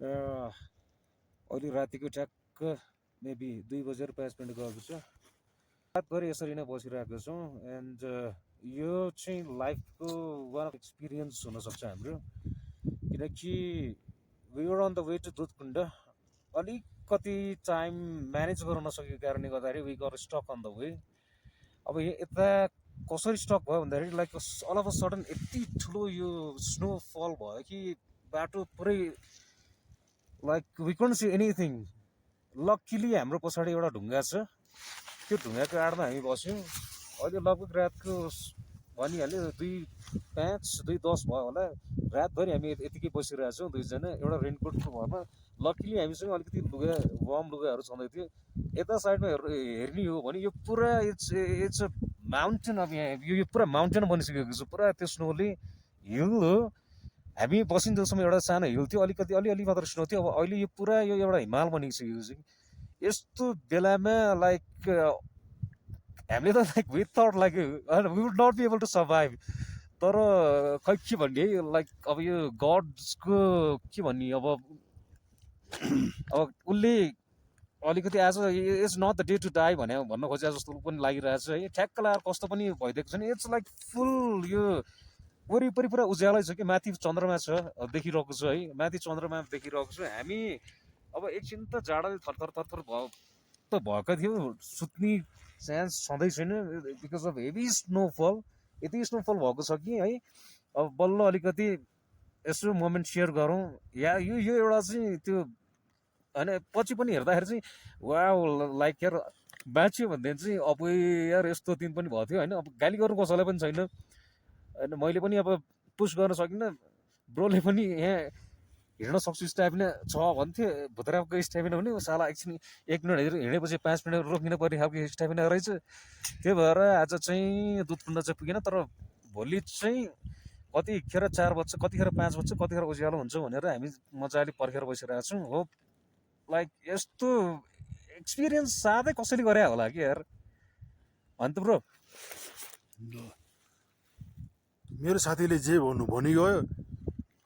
अहिले रातिको ठ्याक्क मेबी 2 बजेर 5 मिनट गएको छ। रातभरि यसरी नै बसिरहेको छौँ एन्ड यो चाहिँ लाइफको वान अफ एक्सपिरियन्स हुनसक्छ हाम्रो, किनकि we were on the way to Dudhkunda. अलिकति टाइम म्यानेज गर्न नसकेको कारणले गर्दाखेरि वी गर स्टक अन द वे। अब यता कसरी स्टक भयो भन्दाखेरि like all of a sudden यति ठुलो यो स्नोफल भयो कि बाटो पुरै like we couldn't see anything. Luckily हाम्रो पछाडि एउटा ढुङ्गा छ, त्यो ढुङ्गाको आडमा हामी बस्यौँ। अहिले लगभग रातको भनिहाल्यो 2:05 2:10 भयो होला। रातभरि हामी यतिकै बसिरहेको छौँ दुईजना, एउटा रेनकोटको भरमा। लक्किली हामीसँग अलिकति लुगा वार्म लुगाहरू छँदै थियो। यता साइडमा हेर्ने हो भने यो पुरा इट्स अ माउन्टेन। अब यहाँ यो पुरा माउन्टेन बनिसकेको छ, पुरा त्यो स्नोले हिल हो। हामी बसिन्जेलसम्म एउटा सानो हिल थियो, अलिअलि मात्र स्नो थियो। अब अहिले यो पुरा यो एउटा हिमाल बनिसकेको छ। यस्तो बेलामा लाइक हामीले त like we thought like we would not be able to survive. तर खै के भन्ने है, लाइक अब यो गड्सको के भन्ने। अब उसले अलिकति आज it's not the day to die भन्न खोजे जस्तो पनि लागिरहेछ है। ठ्याक्क लगाएर कस्तो पनि भइदिएको छैन। इट्स लाइक फुल यो वरिपरि पुरा उज्यालै छ कि। माथि चन्द्रमा छ देखिरहेको छ है, माथि चन्द्रमा देखिरहेको छु हामी। अब एकछिन त जाडाले थरथर त भएको थियो, सुत्ने चान्स छँदै छैन बिकज अफ हेभी स्नोफल। यति स्नोफल भएको छ कि है। अब बल्ल अलिकति यसो मोमेन्ट सेयर गरौँ या यो एउटा चाहिँ त्यो होइन। पछि पनि हेर्दाखेरि चाहिँ वा लाइक यार बाँच्यो भनेदेखि चाहिँ अब यार यस्तो दिन पनि भएको थियो होइन। अब गाली गर्नु कसैलाई पनि छैन होइन। मैले पनि अब पुस गर्न सकिनँ, ब्रोले पनि यहाँ हिँड्न सक्छु स्ट्यामिना छ भन्थ्यो। भुतराको स्ट्यामिना पनि साला एकछिन 1 मिनट हिँडेपछि 5 मिनट रोकिनु पर्ने खालको स्ट्यामिना रहेछ। त्यही भएर आज चाहिँ दुधकुण्ड चाहिँ पुगेन। तर भोलि चाहिँ कतिखेर 4 बज्छ, कतिखेर 5 बज्छ, कतिखेर उज्यालो हुन्छ भनेर हामी मजाले पर्खेर बसिरहेको छौँ। हो लाइक यस्तो एक्सपिरियन्स साधै कसैले गरे होला कि यार अन्त ब्रो। मेरो साथीले जे भनिगयो।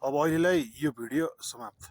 अब अहिलेलाई यो भिडियो समाप्त।